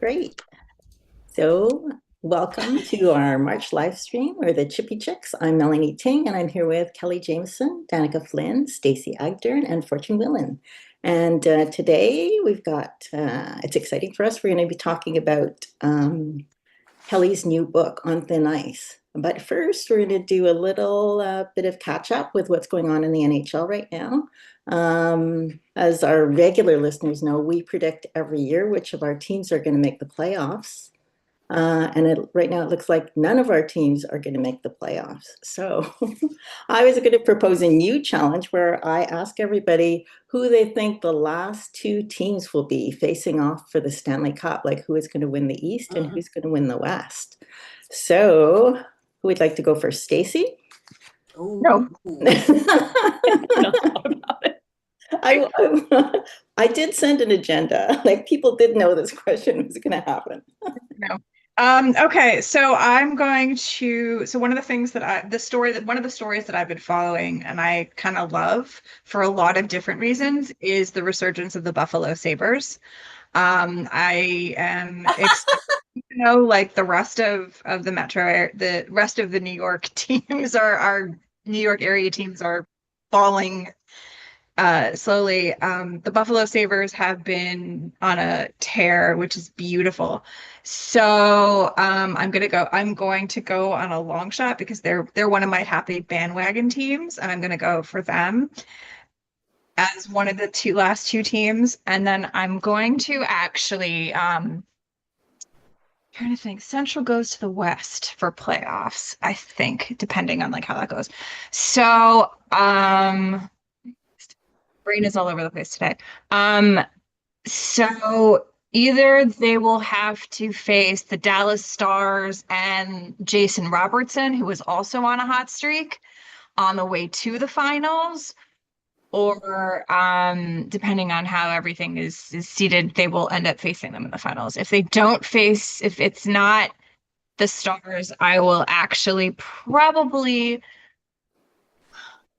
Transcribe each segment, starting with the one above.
Great. So, welcome to our March live stream. We're the Chippy Chicks. I'm Melanie Ting, and I'm here with Kelly Jamieson, Danica Flynn, Stacey Agdern, and Fortune Willen. And today we've got, it's exciting for us. We're going to be talking about Kelly's new book, On Thin Ice. But first, we're going to do a little bit of catch up with what's going on in the NHL right now. As our regular listeners know, we predict every year which of our teams are going to make the playoffs. Right now it looks like none of our teams are going to make the playoffs. So I was going to propose a new challenge where I ask everybody who they think the last two teams will be facing off for the Stanley Cup, like who is going to win the East and who's going to win the West. So who would like to go first? Stacey? No. I did send an agenda. Like, people did know this question was going to happen. No. Okay, so I'm going to, one of the things that one of the stories that I've been following and I kind of love for a lot of different reasons is the resurgence of the Buffalo Sabres. I am expecting to know, like the rest of the metro, the rest of the New York teams are New York area teams are falling slowly. The Buffalo Sabres have been on a tear, which is beautiful. So I'm going to go on a long shot because they're one of my happy bandwagon teams, and I'm going to go for them as one of the last two teams. And then I'm going to actually trying to think. Central goes to the West for playoffs, I think, depending on like how that goes. So brain is all over the place today. So either they will have to face the Dallas Stars and Jason Robertson, who was also on a hot streak on the way to the finals, or depending on how everything is seated, they will end up facing them in the finals. If it's not the Stars, I will actually probably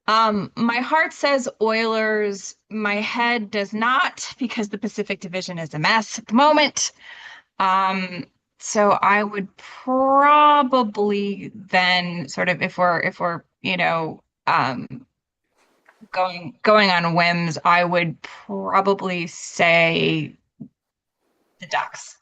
my heart says Oilers. My head does not, because the Pacific Division is a mess at the moment. So I would probably then sort of, if we're going on whims, I would probably say the Ducks.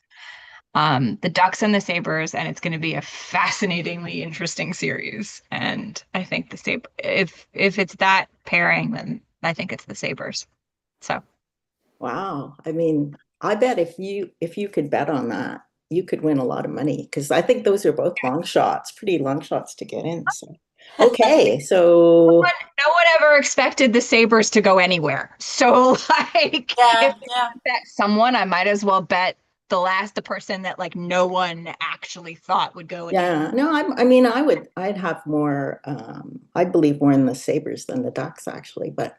The Ducks and the Sabres, and it's going to be a fascinatingly interesting series. And I think if it's that pairing, then I think it's the Sabres. So, wow. I mean, I bet if you could bet on that, you could win a lot of money, because I think those are both long shots, pretty long shots to get in. So, okay, so no one ever expected the Sabres to go anywhere. So, like, if I bet someone, I might as well bet the person that like no one actually thought would go. Yeah, no, I'd have more, I believe more in the Sabres than the Ducks, actually. But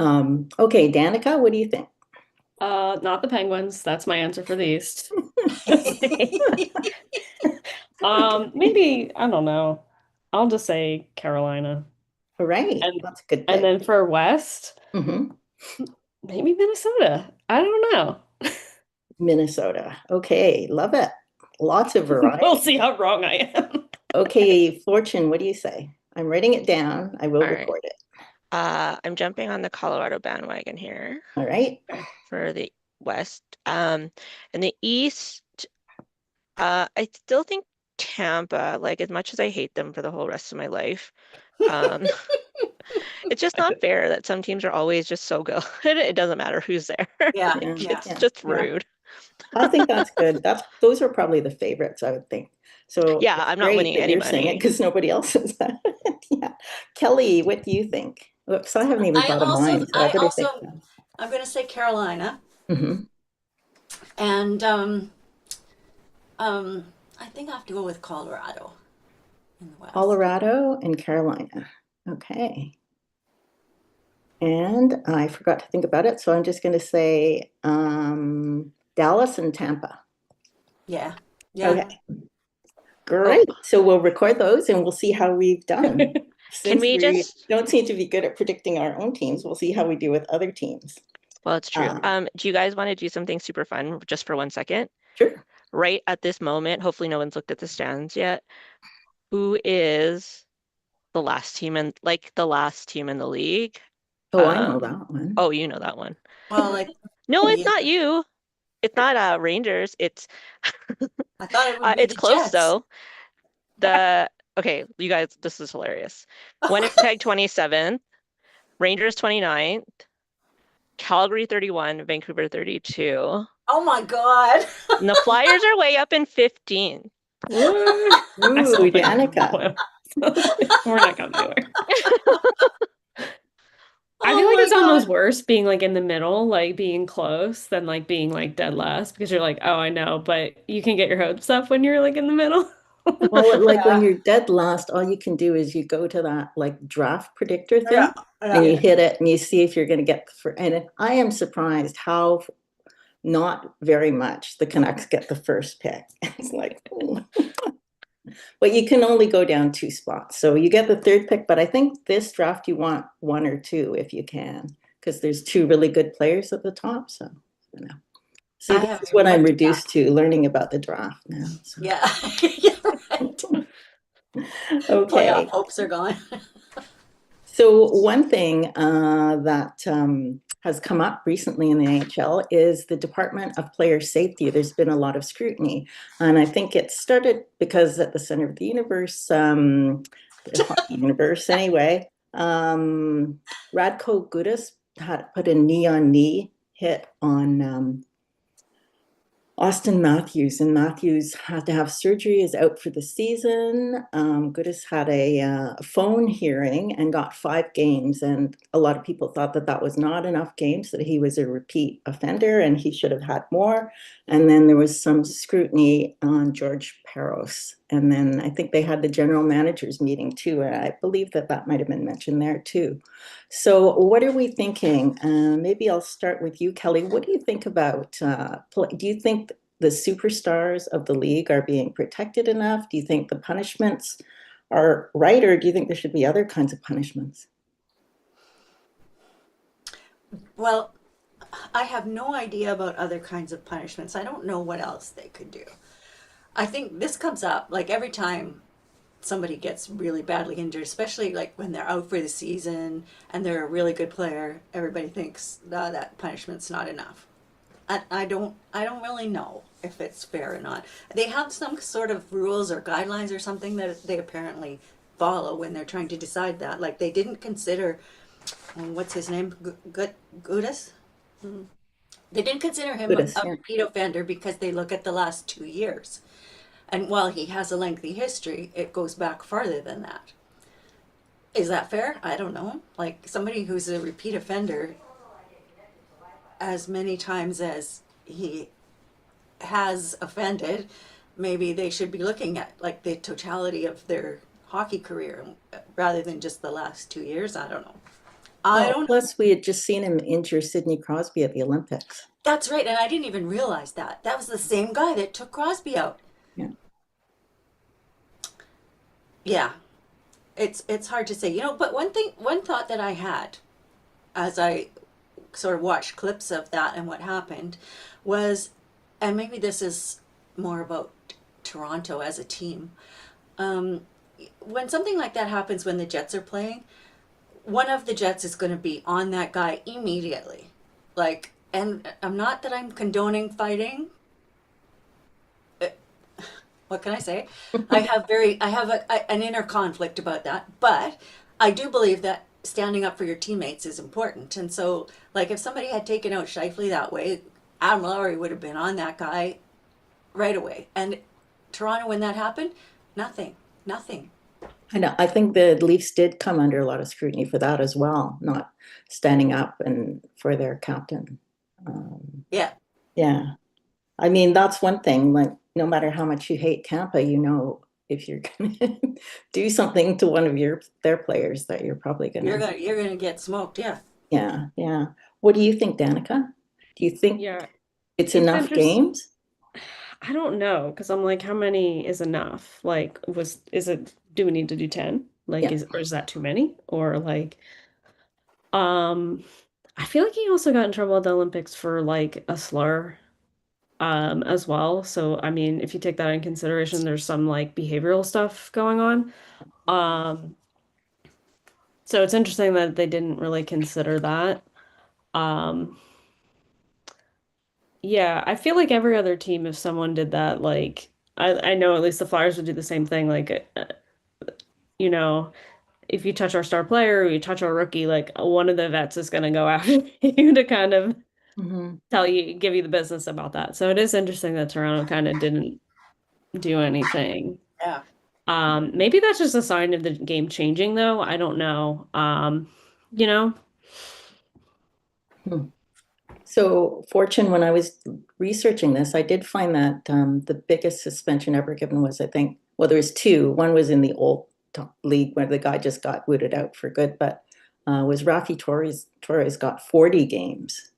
okay, Danica, what do you think? Not the Penguins. That's my answer for the East. Maybe, I don't know. I'll just say Carolina. All right, that's a good pick. And then for West, maybe Minnesota. I don't know. Minnesota. Okay, love it. Lots of variety. We'll see how wrong I am. Okay, Fortune, what do you say? I'm writing it down. I will record it. I'm jumping on the Colorado bandwagon here. All right. For the West. In the East, I still think Tampa, like as much as I hate them for the whole rest of my life, it's just not fair that some teams are always just so good. It doesn't matter who's there. It's just rude. I think that's good. Those are probably the favorites, I would think. So yeah, I'm not winning any money because nobody else is. Yeah, Kelly, what do you think? Oops, I haven't even thought of mine. So I'm going to say Carolina, and I think I have to go with Colorado in the West. Colorado and Carolina. Okay. And I forgot to think about it, so I'm just going to say Dallas and Tampa. Yeah. Okay. Great. So we'll record those and we'll see how we've done. Can we just don't seem to be good at predicting our own teams. We'll see how we do with other teams. Well, it's true. Do you guys want to do something super fun just for 1 second? Sure. right at this moment, hopefully no one's looked at the stands yet, who is the last team in the league? Oh, I know Um, that one. oh, you know that one. Well, like, No, it's yeah, not you. It's not Rangers. It's I thought it would be it's the close Jets. though. Okay, you guys, this is hilarious. Winnipeg 27th, Rangers 29th, Calgary 31, Vancouver 32. Oh my God. And the Flyers are way up in 15th. What? I still Ooh, think Danica. we're not going anywhere. I Oh feel like my it's almost God. worse being like in the middle, like being close, than like being like dead last because you're like, oh, I know, but you can get your hopes up when you're like in the middle. Well, like when Yeah. you're dead last, all you can do is you go to that like draft predictor thing Yeah. and Yeah. you hit it and you see if you're going to get and I am surprised how not very much the Canucks get the first pick. It's like, ooh. But you can only go down 2 spots. So you get the third pick, but I think this draft you want 1 or 2 if you can, because there's 2 really good players at the top. So, you know. See, I this haven't is what even I'm looked at that. reduced to learning about the draft now. So. Yeah. Yeah, right. Okay. Playoff hopes are gone. So one thing that has come up recently in the NHL is the Department of Player Safety. There's been a lot of scrutiny, and I think it started because at the center of the universe, the hockey universe anyway, Radko Gudas had put a knee-on-knee hit on Austin Matthews, and Matthews had to have surgery, is out for the season. Goodis had a phone hearing and got 5 games, and a lot of people thought that that was not enough games, that he was a repeat offender and he should have had more. And then there was some scrutiny on George Peros. And then I think they had the general managers meeting too, and I believe that that might have been mentioned there too. So what are we thinking? Maybe I'll start with you, Kelly. What do you think about, do you think the superstars of the league are being protected enough? Do you think the punishments are right, or do you think there should be other kinds of punishments? Well, I have no idea about other kinds of punishments. I don't know what else they could do. I think this comes up like every time somebody gets really badly injured, especially like when they're out for the season and they're a really good player. Everybody thinks, "No, that punishment's not enough." I don't really know if it's fair or not. They have some sort of rules or guidelines or something that they apparently follow when they're trying to decide that. Like they didn't consider, what's his name, Gudis? They didn't consider him Goodis, a yeah. repeat offender because they look at the last 2 years. And while he has a lengthy history, it goes back farther than that. Is that fair? I don't know. Like somebody who's a repeat offender as many times as he has offended, maybe they should be looking at like the totality of their hockey career rather than just the last 2 years. I don't know. I Well, don't know. plus we had just seen him injure Sidney Crosby at the Olympics. That's right. And I didn't even realize that. That was the same guy that took Crosby out. Yeah. Yeah. It's hard to say. But one thought that I had as I sort of watched clips of that and what happened was, and maybe this is more about Toronto as a team. Um, when something like that happens when the Jets are playing, one of the Jets is going to be on that guy immediately. Like, and I'm not that I'm condoning fighting. What can I say? I have an inner conflict about that, but I do believe that standing up for your teammates is important. And so, like, if somebody had taken out Shifley that way, Adam Lowry would have been on that guy right away. And Toronto, when that happened, nothing, nothing. I know. I think the Leafs did come under a lot of scrutiny for that as well, not standing up and for their captain. Yeah, Yeah. I mean, that's one thing. Like, no matter how much you hate Tampa, if you're going to do something to one of their players, that you're probably going to. you're gonna get smoked. Yeah. Yeah, yeah. What do you think, Danica? Do you think Yeah, it's it's enough interesting. games? I don't know because I'm like, how many is enough? Like, do we need to do 10? Like, Yeah. or is that too many? Or like, um, I feel like he also got in trouble at the Olympics for like a slur. as well. So, I mean, if you take that in consideration, there's some like behavioral stuff going on. Um, so it's interesting that they didn't really consider that. Um, yeah, I feel like every other team, if someone did that, like I know at least the Flyers would do the same thing. Like, you know, if you touch our star player or you touch our rookie, like one of the vets is going to go after you to kind of Mhm. give you the business about that. So it is interesting that Toronto kind of didn't do anything. Yeah. Maybe that's just a sign of the game changing, though. I don't know. You know, Hmm. So, Fortune, when I was researching this, I did find that the biggest suspension ever given was, I think, well, there was two. One was in the old league where the guy just got booted out for good, but was Rafi Torres got 40 games.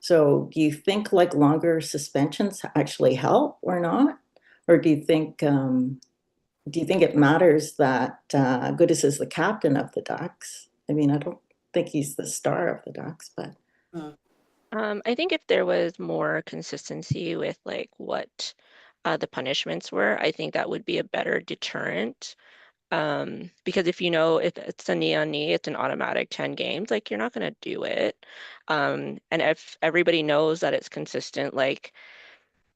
So, do you think like longer suspensions actually help or not? Or do you think it matters that Goodis is the captain of the Ducks? I mean, I don't think he's the star of the Ducks, but I think if there was more consistency with like what the punishments were, I think that would be a better deterrent. Because if you know if it's a knee on knee, it's an automatic 10 games, like you're not gonna do it. And if everybody knows that it's consistent, like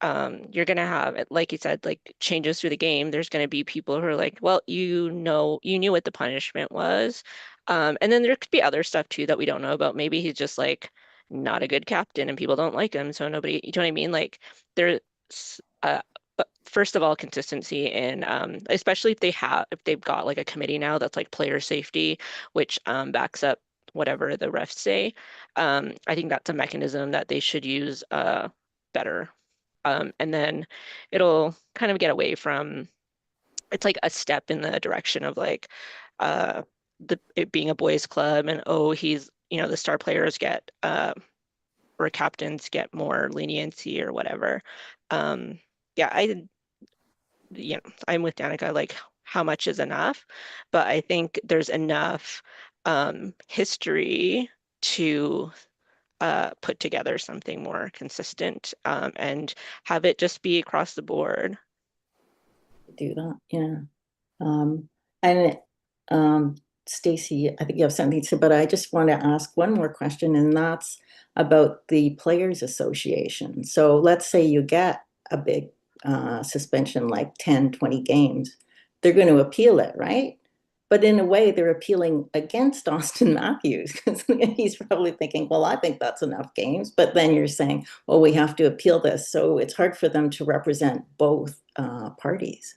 you're gonna have like you said, like changes through the game. There's gonna be people who are like, well, you knew what the punishment was. And then there could be other stuff too that we don't know about. Maybe he's just like not a good captain and people don't like him, so nobody, you know what I mean? Like there's but first of all, consistency in especially if they've got like a committee now that's like player safety, which backs up whatever the refs say. I think that's a mechanism that they should use better. And then it'll kind of get away from, it's like a step in the direction of like uh it being a boys club and oh he's the star players get or captains get more leniency or whatever. Yeah, I'm with Danica, like how much is enough? But I think there's enough history to put together something more consistent and have it just be across the board. do that, yeah. And Stacey, I think you have something to say, but I just want to ask one more question, and that's about the Players Association. So let's say you get a big suspension, like 10, 20 games. They're going to appeal it, right? But in a way, they're appealing against Austin Matthews because he's probably thinking, well, I think that's enough games. But then you're saying, well, we have to appeal this. So it's hard for them to represent both parties.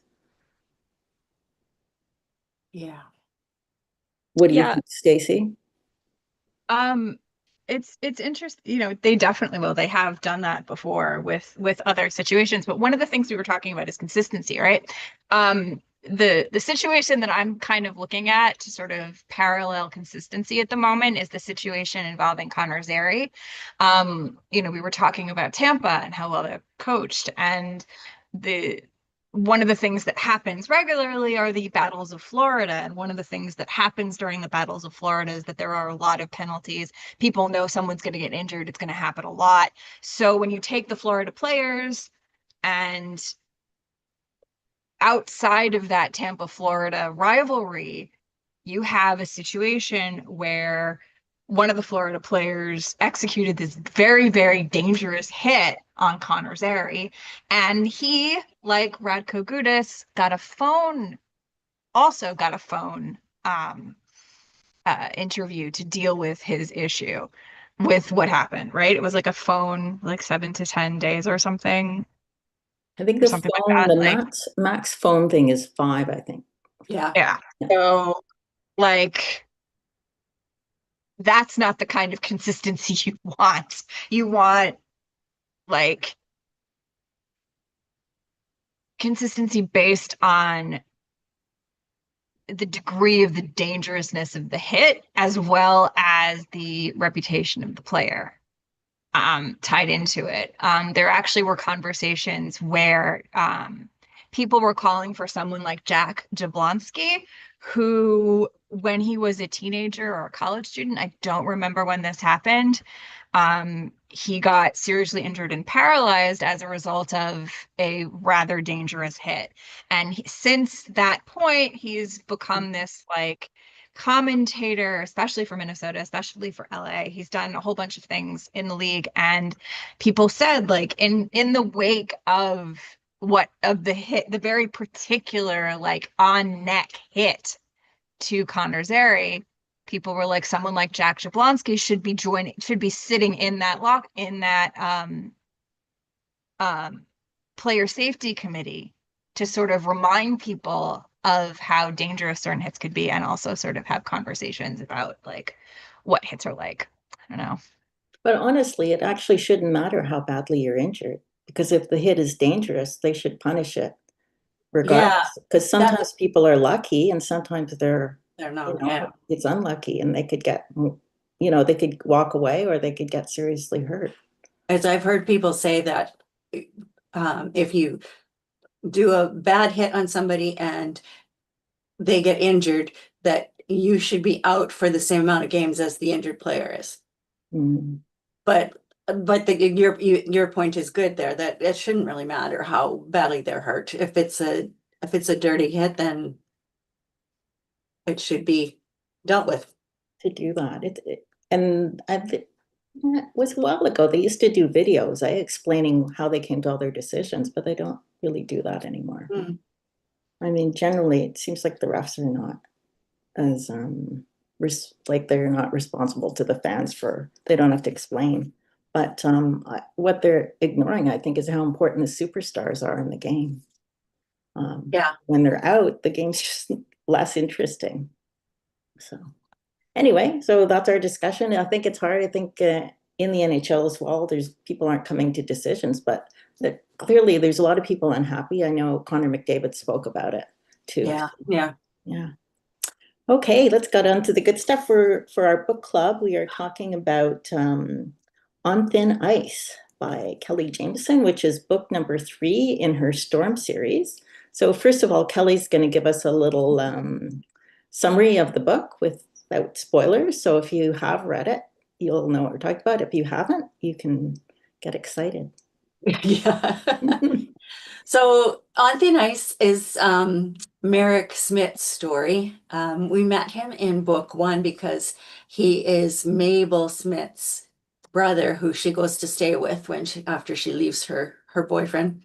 Yeah. What do you Yeah, think, Stacey? Um, it's interesting, they definitely will. They have done that before with other situations, but one of the things we were talking about is consistency, right? The situation that I'm kind of looking at to sort of parallel consistency at the moment is the situation involving Connor Zary. We were talking about Tampa and how well they're coached, and the one of the things that happens regularly are the battles of Florida. And one of the things that happens during the battles of Florida is that there are a lot of penalties. People know someone's going to get injured. It's going to happen a lot. So when you take the Florida players and outside of that Tampa, Florida rivalry, you have a situation where one of the Florida players executed this very, very dangerous hit on Connor Zary. And he, like Radko Gudas, also got a phone interview to deal with his issue with what happened, right? It was like a phone, like 7 to 10 days or something, I think or the something like phone, that. the Like, max phone thing is 5, I think. Yeah. yeah. Yeah. So, like, that's not the kind of consistency you want. You want like consistency based on the degree of the dangerousness of the hit as well as the reputation of the player tied into it. There actually were conversations where people were calling for someone like Jack Jablonski, who, when he was a teenager or a college student, I don't remember when this happened, he got seriously injured and paralyzed as a result of a rather dangerous hit. And since that point, he's become this like commentator, especially for Minnesota, especially for LA. He's done a whole bunch of things in the league, and people said like in the wake of the hit, the very particular like on neck hit to Connor Zary, people were like, someone like Jack Jablonski should be sitting in that player safety committee to sort of remind people of how dangerous certain hits could be, and also sort of have conversations about like what hits are like. I don't know. But honestly, it actually shouldn't matter how badly you're injured, because if the hit is dangerous, they should punish it regardless. Because sometimes people are lucky and sometimes they're not. It's unlucky, and they could get, they could walk away or they could get seriously hurt. As I've heard people say that if you do a bad hit on somebody and they get injured, that you should be out for the same amount of games as the injured player is. Mm. But your point is good there, that it shouldn't really matter how badly they're hurt. If it's a dirty hit, then it should be dealt with. To do that, it was a while ago. They used to do videos, explaining how they came to all their decisions, but they don't really do that anymore. Mm. I mean, generally, it seems like the refs are not as like they're not responsible to the fans for. They don't have to explain. But what they're ignoring, I think, is how important the superstars are in the game. When they're out, the game's just less interesting. So anyway, so that's our discussion. I think it's hard. I think in the NHL as well, people aren't coming to decisions, but clearly there's a lot of people unhappy. I know Connor McDavid spoke about it too. Yeah. Okay, let's get on to the good stuff for our book club. We are talking about On Thin Ice by Kelly Jamieson, which is book number 3 in her Storm series. So first of all, Kelly's going to give us a little summary of the book without spoilers. So if you have read it, you'll know what we're talking about. If you haven't, you can get excited. Yeah. So On Thin Ice is Merrick Smith's story. We met him in book 1 because he is Mabel Smith's brother, who she goes to stay with after she leaves her boyfriend.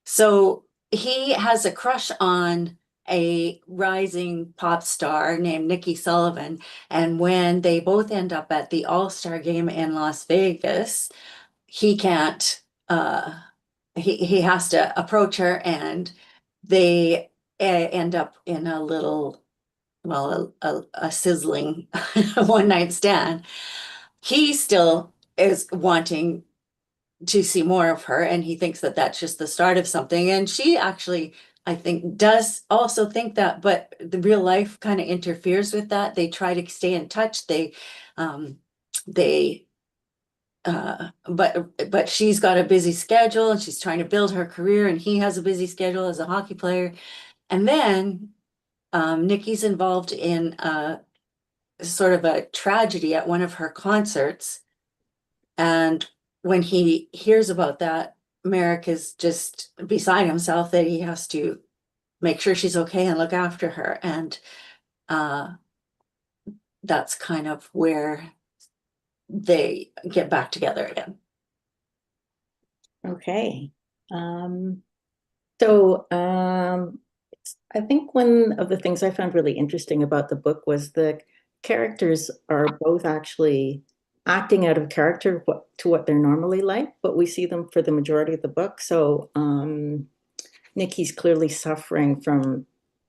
So he has a crush on a rising pop star named Nikki Sullivan, and when they both end up at the All-Star game in Las Vegas, he can't he has to approach her, and they end up in a little, a sizzling one night stand. He still is wanting to see more of her, and he thinks that that's just the start of something, and she actually, I think, does also think that, but the real life kind of interferes with that. They try to stay in touch. But she's got a busy schedule and she's trying to build her career, and he has a busy schedule as a hockey player. And then Nikki's involved in sort of a tragedy at one of her concerts. And when he hears about that, Merrick is just beside himself that he has to make sure she's okay and look after her. And that's kind of where they get back together again. Okay. I think one of the things I found really interesting about the book was the characters are both actually acting out of character to what they're normally like, but we see them for the majority of the book. So Nikki's clearly suffering from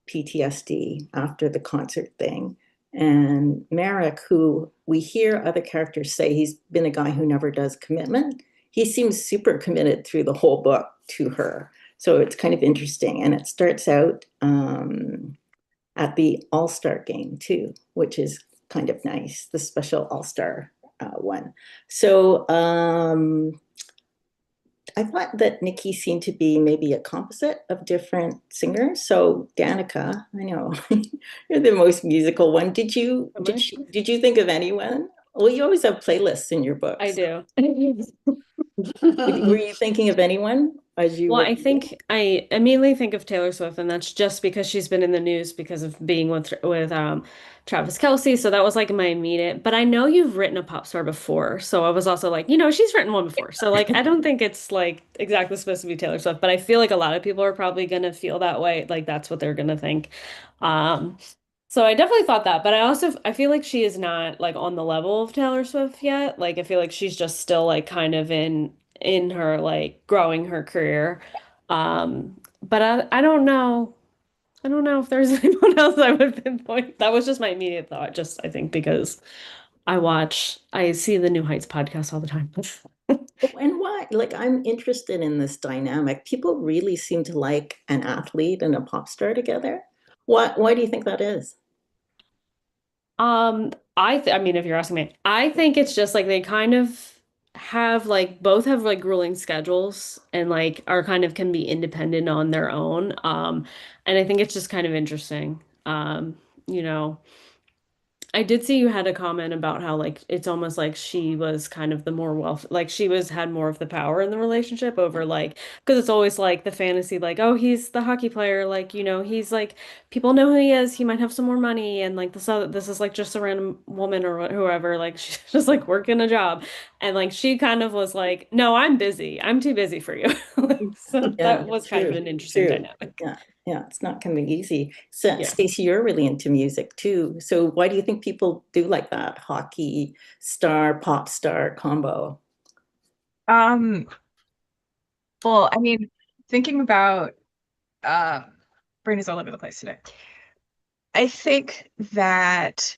PTSD after the concert thing. And Merrick, who we hear other characters say he's been a guy who never does commitment, he seems super committed through the whole book to her. So it's kind of interesting. And it starts out at the All-Star game too, which is kind of nice, the special All-Star one. So I thought that Nikki seemed to be maybe a composite of different singers. So Danica, I know you're the most musical one. Did you think of anyone Well, you always have playlists in your I books. do. Were you thinking of anyone as you Well, were I reading? think I immediately think of Taylor Swift, and that's just because she's been in the news because of being with Travis Kelce. So that was like my immediate. But I know you've written a pop star before, so I was also like, she's written one before. So like, I don't think it's like exactly supposed to be Taylor Swift, but I feel like a lot of people are probably gonna feel that way. Like that's what they're gonna think. Um, so I definitely thought that, but I feel like she is not like on the level of Taylor Swift yet. Like I feel like she's just still like kind of in her like growing her career. But I don't know. I don't know if there's anyone else I would pinpoint. That was just my immediate thought, just I think because I see the New Heights podcast all the time. And why? Like, I'm interested in this dynamic. People really seem to like an athlete and a pop star together. Why do you think that is? I mean, if you're asking me, I think it's just like they kind of have like both have like grueling schedules and like are kind of can be independent on their own. And I think it's just kind of interesting. You know, I did see you had a comment about how like it's almost like she was kind of the more wealth, like she was had more of the power in the relationship over like because it's always like the fantasy like oh he's the hockey player like he's like people know who he is, he might have some more money, and like this is like just a random woman or whoever, like she's just like working a job, and like she kind of was like no, I'm too busy for you. So Yeah, that was kind of true, an interesting true. dynamic. Yeah, yeah, it's not coming easy. So, Yeah. Stacey, you're really into music too. So why do you think people do like that hockey star, pop star combo? Um, well, I mean, thinking about brain is all over the place today. I think that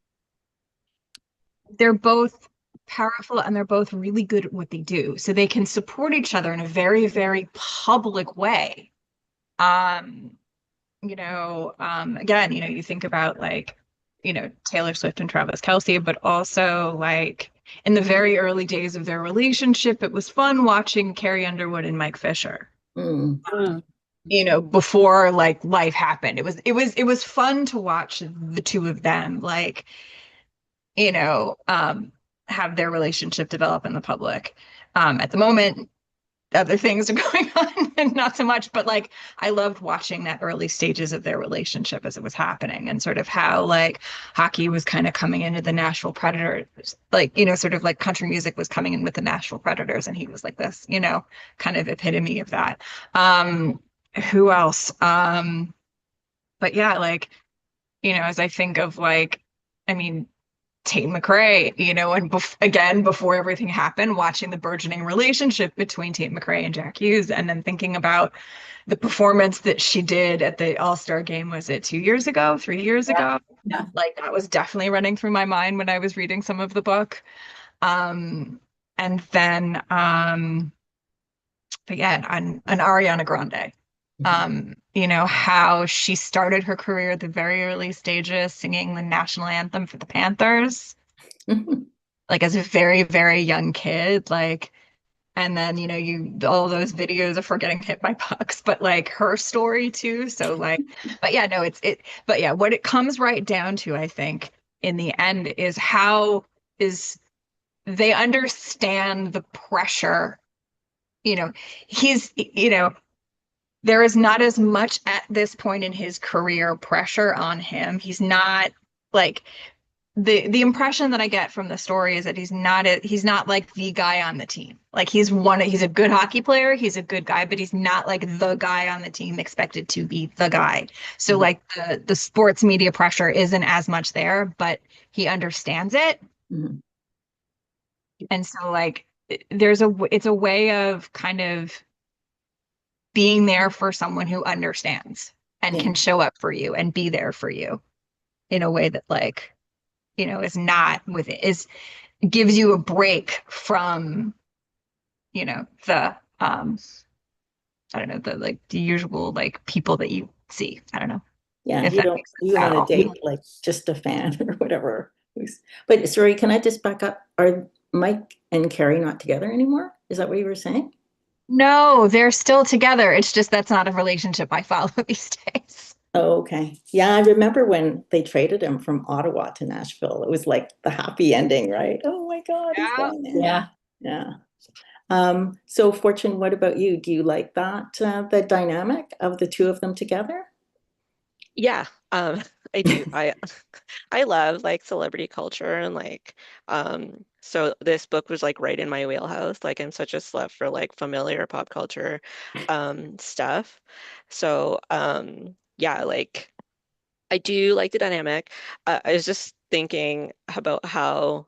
they're both powerful and they're both really good at what they do. So they can support each other in a very, very public way. Um, again, you think about like, Taylor Swift and Travis Kelce, but also like in the very early days of their relationship, it was fun watching Carrie Underwood and Mike Fisher. Mm. Before like life happened. It was fun to watch the two of them like, you know, um, have their relationship develop in the public. At the moment, other things are going on and not so much, but like I loved watching that early stages of their relationship as it was happening and sort of how like hockey was kind of coming into the Nashville Predators, like, sort of like country music was coming in with the Nashville Predators and he was like this, kind of epitome of that. Um, who else? But yeah, like, as I think of like, I mean, Tate McRae, and again, before everything happened, watching the burgeoning relationship between Tate McRae and Jack Hughes, and then thinking about the performance that she did at the All-Star game, was it 2 years ago, 3 years ago? Yeah. Like that was definitely running through my mind when I was reading some of the book. Um, and then, but yeah, an Ariana Grande. How she started her career at the very early stages singing the national anthem for the Panthers, like as a very, very young kid, like, and then, all those videos of her getting hit by pucks, but like her story too. So like, but yeah, no, but yeah, what it comes right down to, I think, in the end is how is they understand the pressure, you know, he's, there is not as much at this point in his career pressure on him. He's not like the impression that I get from the story is that he's not like the guy on the team. Like he's a good hockey player, he's a good guy, but he's not like the guy on the team expected to be the guy. So like the sports media pressure isn't as much there, but he understands it. Mhm. And so like it's a way of kind of being there for someone who understands and Yeah. can show up for you and be there for you in a way that like, is not with it, is gives you a break from, the I don't know, the like the usual like people that you see. I don't know Yeah, if you that don't makes sense you at want all. to date like just a fan or whatever. But sorry, can I just back up? Are Mike and Carrie not together anymore? Is that what you were saying? No, they're still together. It's just that's not a relationship I follow these days. Oh, okay. Yeah, I remember when they traded him from Ottawa to Nashville. It was like the happy ending, right? Oh my God, he's Yeah. going there. Yeah. Yeah. So Fortune, what about you? Do you like that, the dynamic of the two of them together? Yeah, I do. I love like celebrity culture and like so this book was like right in my wheelhouse. Like I'm such a slut for like familiar pop culture stuff. So yeah, like I do like the dynamic. I was just thinking about how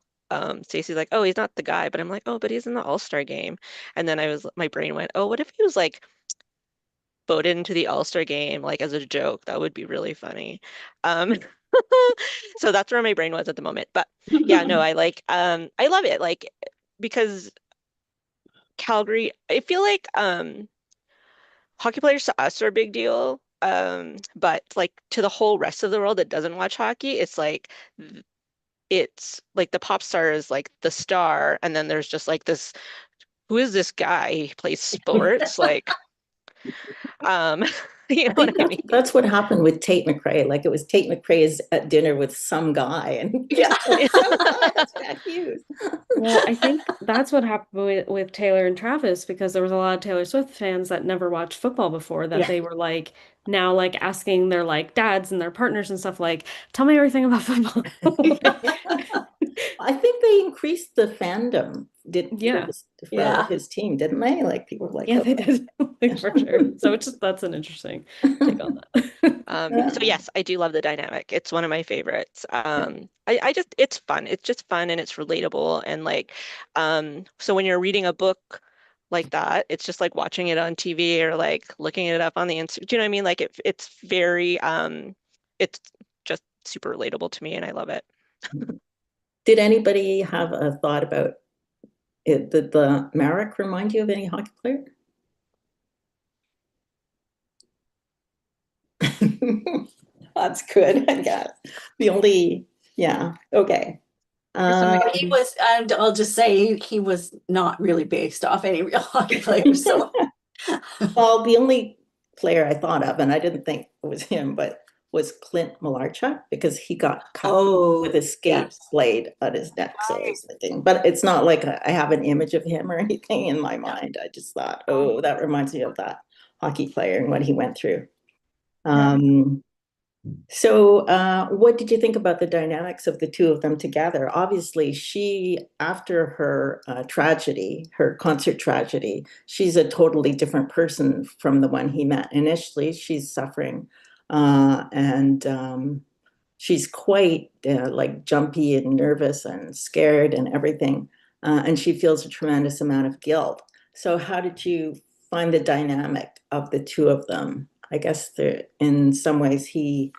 Stacey's like, oh, he's not the guy, but I'm like, oh, but he's in the All-Star game. And then my brain went, oh, what if he was like voted into the All-Star game like as a joke? That would be really funny. Um, so that's where my brain was at the moment. But yeah, no, I love it. Like because Calgary, I feel like hockey players to us are a big deal. But like to the whole rest of the world that doesn't watch hockey, it's like the pop star is like the star, and then there's just like this, who is this guy? He plays sports, like um, you I know what think I that's, mean? that's what happened with Tate McRae. Like it was Tate McRae's at dinner with some guy, and he Yeah. was like, some guy, that's Jack Hughes. Well, I think that's what happened with Taylor and Travis because there was a lot of Taylor Swift fans that never watched football before that Yeah. they were like now like asking their like dads and their partners and stuff like, tell me everything about football. I think they increased the fandom did Yeah. for Yeah. his team, didn't they? Like people were like, Yeah, they okay. did. Like, for sure. So it's just that's an interesting take on that. So yes, I do love the dynamic. It's one of my favorites. I just it's fun. It's just fun and it's relatable and like so when you're reading a book like that, it's just like watching it on TV or like looking it up on the Instagram. Do you know what I mean? Like it's very it's just super relatable to me and I love it. Did anybody have a thought about it? Did the Marek remind you of any hockey player? That's good, I guess. The only, yeah, okay. Something He was, and I'll just say he was not really based off any real hockey players. So Well, the only player I thought of, and I didn't think it was him, but was Clint Malarchuk because he got cut with oh a skate yes. blade at his neck. So I was thinking, but it's not like I have an image of him or anything in my Yeah. mind. I just thought, oh, that reminds me of that hockey player and what he went through. Yeah. So, what did you think about the dynamics of the two of them together? Obviously, she, after her tragedy, her concert tragedy, she's a totally different person from the one he met. Initially, she's suffering, and she's quite like jumpy and nervous and scared and everything, and she feels a tremendous amount of guilt. So, how did you find the dynamic of the two of them? I guess in some ways he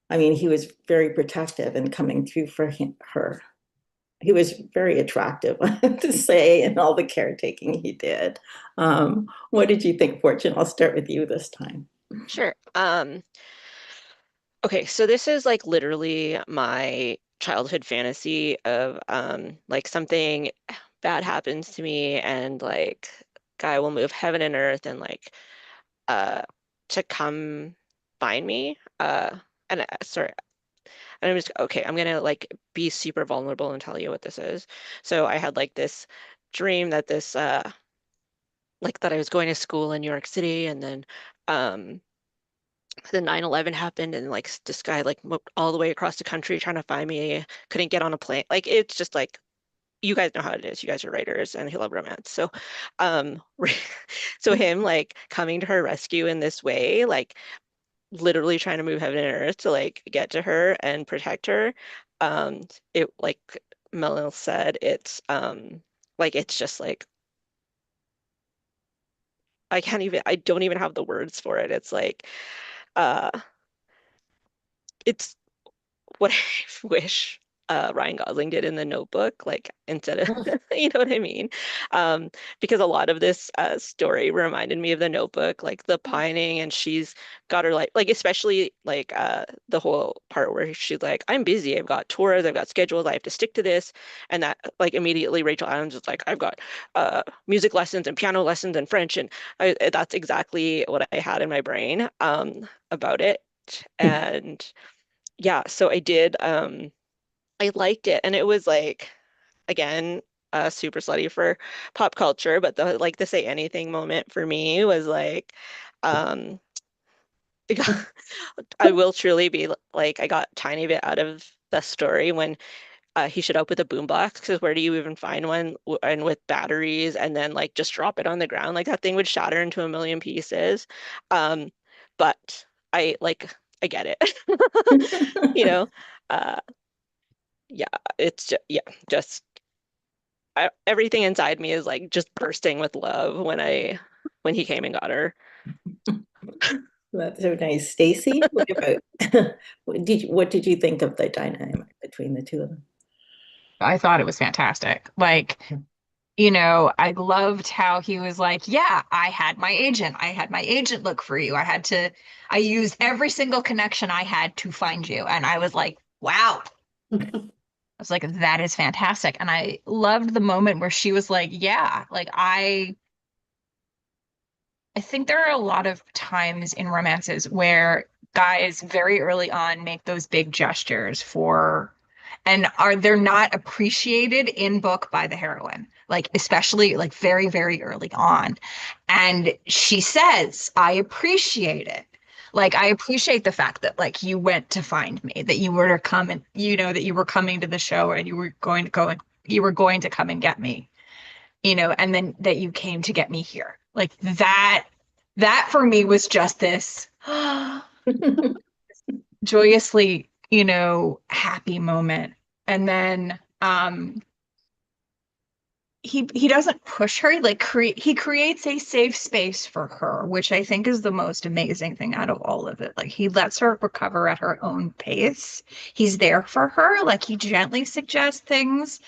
was very protective and coming through for her. He was very attractive, I have to say, in all the caretaking he did. What did you think, Fortune? I'll start with you this time. Sure. Okay, so this is like literally my childhood fantasy of like something bad happens to me and like guy will move heaven and earth and like uh to come find me. And sorry, and I'm just okay, I'm gonna like be super vulnerable and tell you what this is. So I had like this dream that this like that I was going to school in New York City and um then 9/11 happened and like this guy like moved all the way across the country trying to find me, couldn't get on a plane. Like it's just like you guys know how it is. You guys are writers and you love romance. So so him like coming to her rescue in this way, like literally trying to move heaven and earth to like get to her and protect her. Um it like Mel said, it's like it's just like I don't even have the words for it. It's like uh it's what I wish Ryan Gosling did in The Notebook, like instead of, you know what I mean? Um, because a lot of this story reminded me of The Notebook, like the pining, and she's got her like especially like the whole part where she's like, I'm busy, I've got tours, I've got schedules, I have to stick to this, and that like immediately Rachel Adams is like, I've got music lessons and piano lessons and French, and that's exactly what I had in my brain about it. it. And yeah, so I did. I liked it, and it was like, again, super slutty for pop culture, but the like the say anything moment for me was like, um, I will truly be like, I got a tiny bit out of the story when he showed up with a boombox, because where do you even find one and with batteries and then like just drop it on the ground? Like that thing would shatter into a million pieces. Um, but I like I get it. You know, uh, yeah, it's just yeah, just everything inside me is like just bursting with love when he came and got her. That's so nice. Stacey, what about what did you think of the dynamic between the two of them? I thought it was fantastic. Like, I loved how he was like, yeah, I had my agent. I had my agent look for you. I used every single connection I had to find you. And I was like, wow. I was like, that is fantastic. And I loved the moment where she was like, yeah, like I think there are a lot of times in romances where guys very early on make those big gestures for and they're not appreciated in book by the heroine, like especially like very, very early on. And she says, I appreciate it. Like I appreciate the fact that like you went to find me, that you were to come and that you were coming to the show and you were going to go and you were going to come and get me, and then that you came to get me here. Like that for me was just this joyously, happy moment. And then he doesn't push her, like he creates a safe space for her, which I think is the most amazing thing out of all of it. Like he lets her recover at her own pace. He's there for her, like he gently suggests things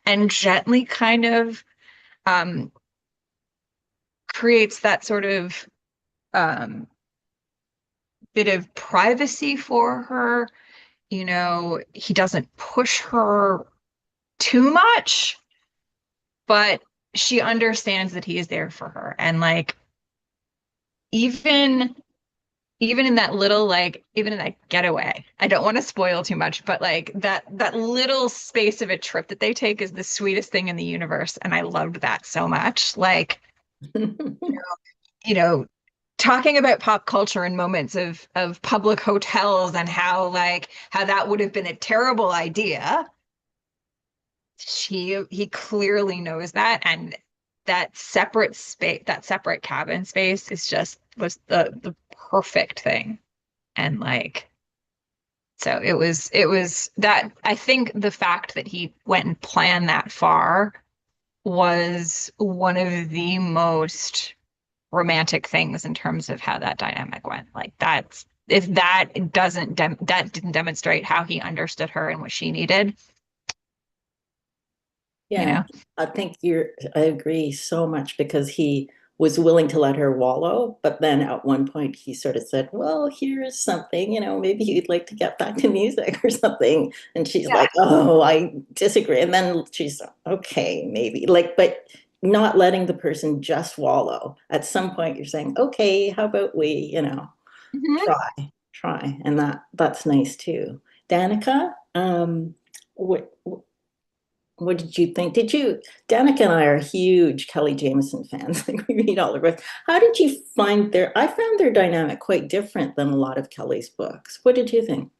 and gently kind of um creates that sort of um bit of privacy for her. He doesn't push her too much, but she understands that he is there for her. And like even even in that little like even in that getaway, I don't want to spoil too much, but like that little space of a trip that they take is the sweetest thing in the universe. And I loved that so much. Like, you know, talking about pop culture and moments of public hotels and how that would have been a terrible idea. He clearly knows that, and that separate space, that separate cabin space was the perfect thing. And like so it was that I think the fact that he went and planned that far was one of the most romantic things in terms of how that dynamic went. Like that's if that doesn't that didn't demonstrate how he understood her and what she needed, you Yeah, know. I think I agree so much because he was willing to let her wallow, but then at one point he sort of said, well, here's something, maybe you'd like to get back to music or something. And she's Yeah. like, oh, I disagree. And then she's okay, maybe like, but not letting the person just wallow. At some point you're saying, okay, how about we, Mhm. try. And that's nice too. Danica, what what did you think? Danica and I are huge Kelly Jamieson fans. Like we read all the books. How did you find I found their dynamic quite different than a lot of Kelly's books. What did you think?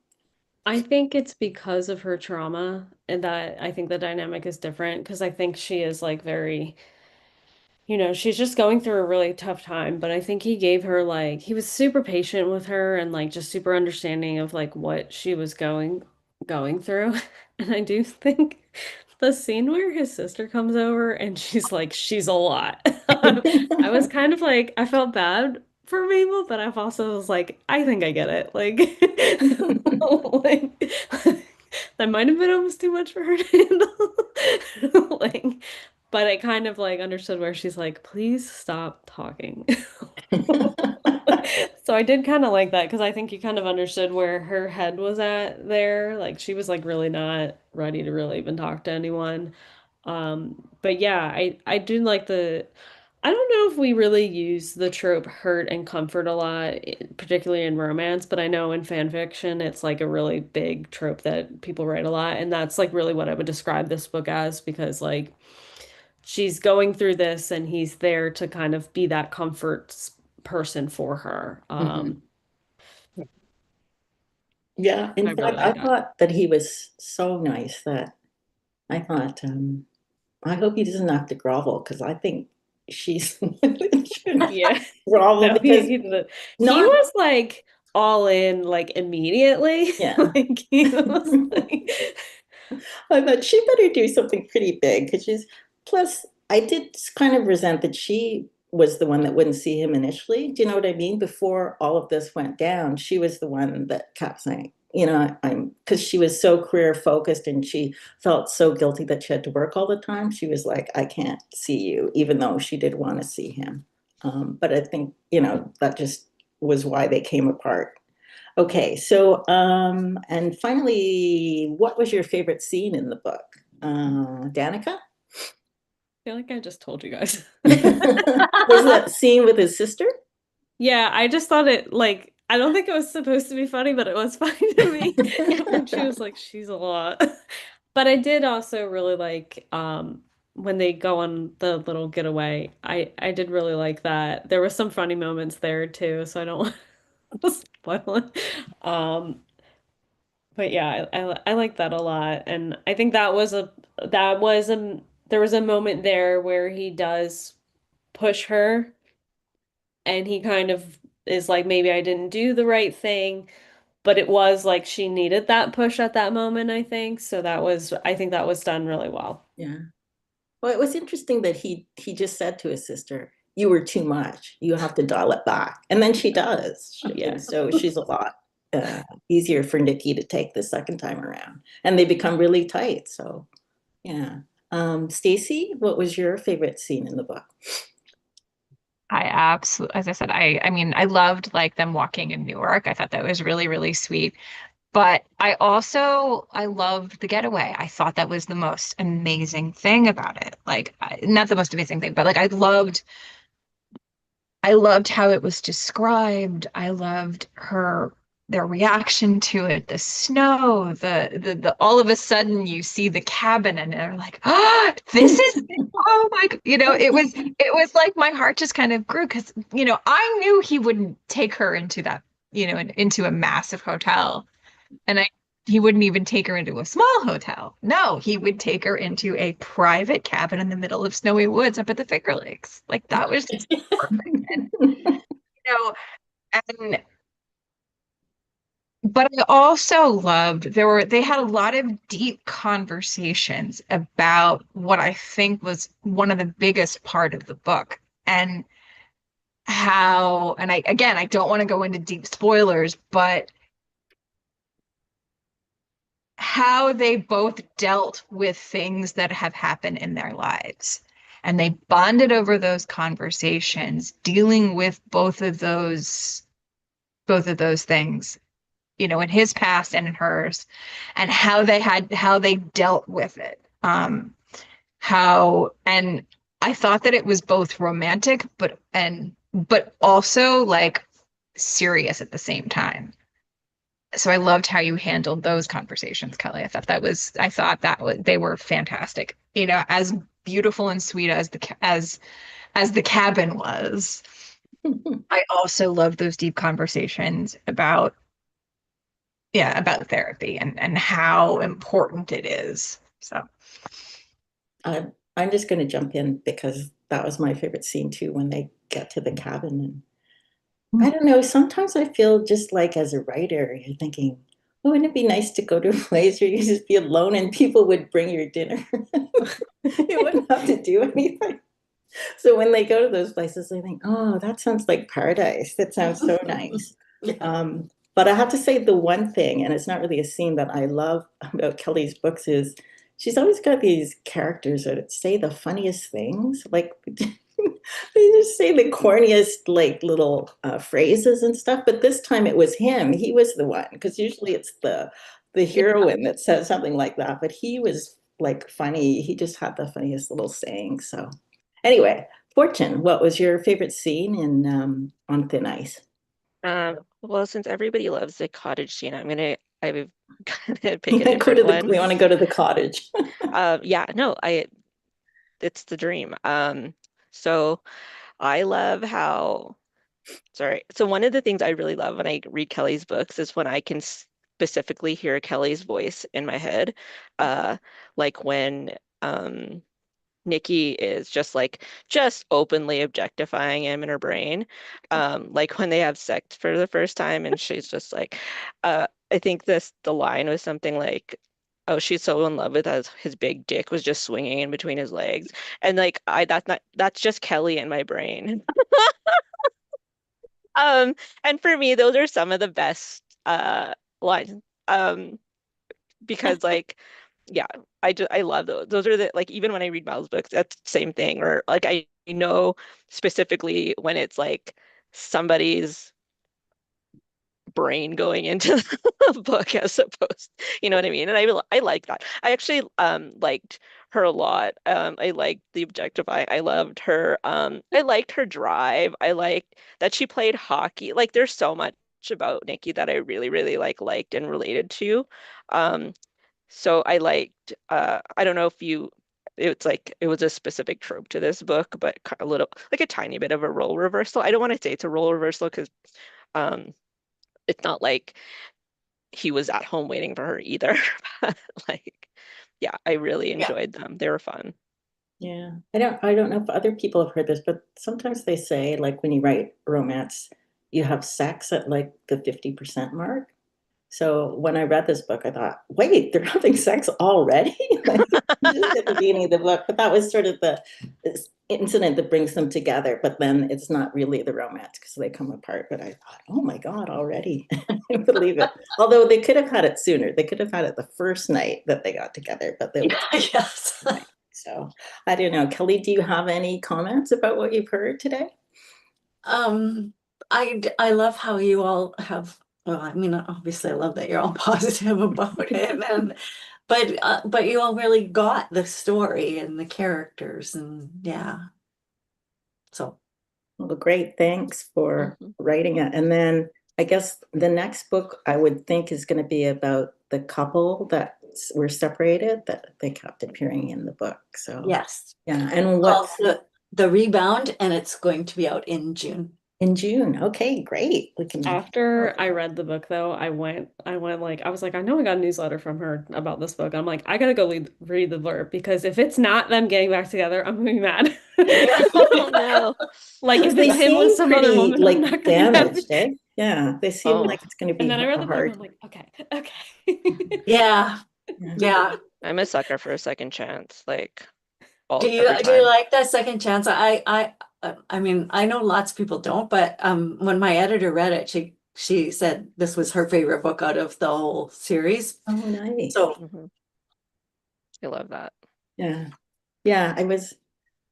I think it's because of her trauma and that I think the dynamic is different because I think she is like very, she's just going through a really tough time, but I think he gave her like he was super patient with her and like just super understanding of like what she was going through. And I do think the scene where his sister comes over and she's a lot. I was kind of like I felt bad for Mabel, but I've also was like, I think I get it. Like, like that might have been almost too much for her to handle. Like, but I kind of like understood where she's like, please stop talking. So I did kind of like that because I think you kind of understood where her head was at there. Like she was like really not ready to really even talk to anyone. But yeah, I do like I don't know if we really use the trope hurt and comfort a lot, particularly in romance, but I know in fan fiction it's like a really big trope that people write a lot, and that's like really what I would describe this book as because like she's going through this and he's there to kind of be that person for her. Yeah, in I really fact, I like that. thought that he was so nice that I thought, I hope he doesn't have to grovel because I think she's should Yeah. grovel No, because he not, was like all in like immediately. yeah. Like he was like I thought she better do something pretty big because she's, plus, I did kind of resent that she was the one that wouldn't see him initially. Do you know what I mean? Before all of this went down, she was the one that kept saying, I'm, because she was so career focused and she felt so guilty that she had to work all the time. She was like, I can't see you, even though she did want to see him. But I think, that just was why they came apart. Okay, so and finally, what was your favorite scene in the book? Danica? feel like I just told you guys. Was that scene with his sister? Yeah, I just thought it like I don't think it was supposed to be funny, but it was funny to me when she was like, she's a lot. But I did also really like when they go on the little getaway. I did really like that. There were some funny moments there too, so I don't want to spoil it. Um, but yeah, I like that a lot, and I think that was a there was a moment there where he does push her and he kind of is like, maybe I didn't do the right thing, but it was like she needed that push at that moment, I think. So I think that was done really well. Yeah. Well, it was interesting that he just said to his sister, "You were too much. You have to dial it back." And then she does. Yeah. And so she's a lot easier for Nikki to take the second time around. And they become really tight. So yeah. Stacey, what was your favorite scene in the book? I absolutely, as I said, I mean, I loved like them walking in Newark. I thought that was really, really sweet. But I loved the getaway. I thought that was the most amazing thing about it. Like, not the most amazing thing, but like I loved how it was described. I loved their reaction to it, the snow, the all of a sudden you see the cabin and they're like, ah, this is oh my, it was like my heart just kind of grew because, I knew he wouldn't take her into that, into a massive hotel. And he wouldn't even take her into a small hotel. No, he would take her into a private cabin in the middle of snowy woods up at the Finger Lakes. Like that was just perfect. And know, and but I also loved they had a lot of deep conversations about what I think was one of the biggest part of the book and how, and I don't want to go into deep spoilers, but how they both dealt with things that have happened in their lives. And they bonded over those conversations, dealing with both of those things, in his past and in hers, and how they dealt with it. How and I thought that it was both romantic but also like serious at the same time. So I loved how you handled those conversations, Kelly. I thought they were fantastic. As beautiful and sweet as the cabin was. I also love those deep conversations about therapy and how important it is. So I'm just going to jump in because that was my favorite scene too when they get to the cabin. And I don't know, sometimes I feel just like as a writer, you're thinking, oh, wouldn't it be nice to go to a place where you just be alone and people would bring your dinner? You wouldn't have to do anything. So when they go to those places, I think, oh, that sounds like paradise. That sounds so nice. But I have to say the one thing, and it's not really a scene that I love about Kelly's books, is she's always got these characters that say the funniest things. Like they just say the corniest like little phrases and stuff. But this time it was him. He was the one because usually it's the heroine that says something like that. But he was like funny. He just had the funniest little saying. So anyway, Fortune, what was your favorite scene in On Thin Ice? Well, since everybody loves the cottage scene, I'm gonna pick a We different one. want to go to the cottage. Yeah, no, it's the dream. So I love how, sorry. So one of the things I really love when I read Kelly's books is when I can specifically hear Kelly's voice in my head. Like when Nikki is just openly objectifying him in her brain. Like when they have sex for the first time and she's just like, I think the line was something like, oh, she's so in love with his big dick was just swinging in between his legs. And like that's just Kelly in my brain. And for me, those are some of the best lines. Because like yeah, I love those. Those are the like even when I read Mel's books, that's the same thing. Or like I know specifically when it's like somebody's brain going into the book as opposed, you know what I mean? And I like that. I actually liked her a lot. I liked the objectifying. I loved her. I liked her drive. I liked that she played hockey. Like there's so much about Nikki that I really, really liked and related to. Um, so I liked, I don't know if it's like, it was a specific trope to this book, but a little, like a tiny bit of a role reversal. I don't want to say it's a role reversal because um, it's not like he was at home waiting for her either. Like, yeah, I really Yeah. enjoyed them. They were fun. Yeah, I don't know if other people have heard this, but sometimes they say like when you write romance, you have sex at like the 50% mark. So when I read this book, I thought, wait, they're having sex already? Like, just at the beginning of the book, but that was sort of this incident that brings them together. But then it's not really the romance because they come apart. But I thought, oh my God, already? I can't believe it. Although they could have had it sooner. They could have had it the first night that they got together, but they Yes. so I don't know. Kelly, do you have any comments about what you've heard today? Um, I love how you all have, well, I mean, obviously I love that you're all positive about it and but you all really got the story and the characters and yeah. So Well, great. Thanks for Mhm. writing it. And then I guess the next book I would think is going to be about the couple that were separated that they kept appearing in the book. So yes. yeah. And Called what's the Rebound and it's going to be out in June. in June? Okay, great. We can After I read the book though, I went like I was like, I know I got a newsletter from her about this book. I'm like, I gotta go read the blurb because if it's not them getting back together, I'm gonna be mad. Oh no. Like if they it's him with seem some other pretty woman, I'm like not gonna be happy. damaged, eh? Yeah, they seem Oh, like it's going to And be then I read the blurb, hard. I'm like, okay. Yeah. Yeah. Yeah. I'm a sucker for a second chance, like Do every you time. like that second chance? I mean, I know lots of people don't, but when my editor read it, she said this was her favorite book out of the whole series. Oh, nice. So Mhm. I love that. Yeah. Yeah,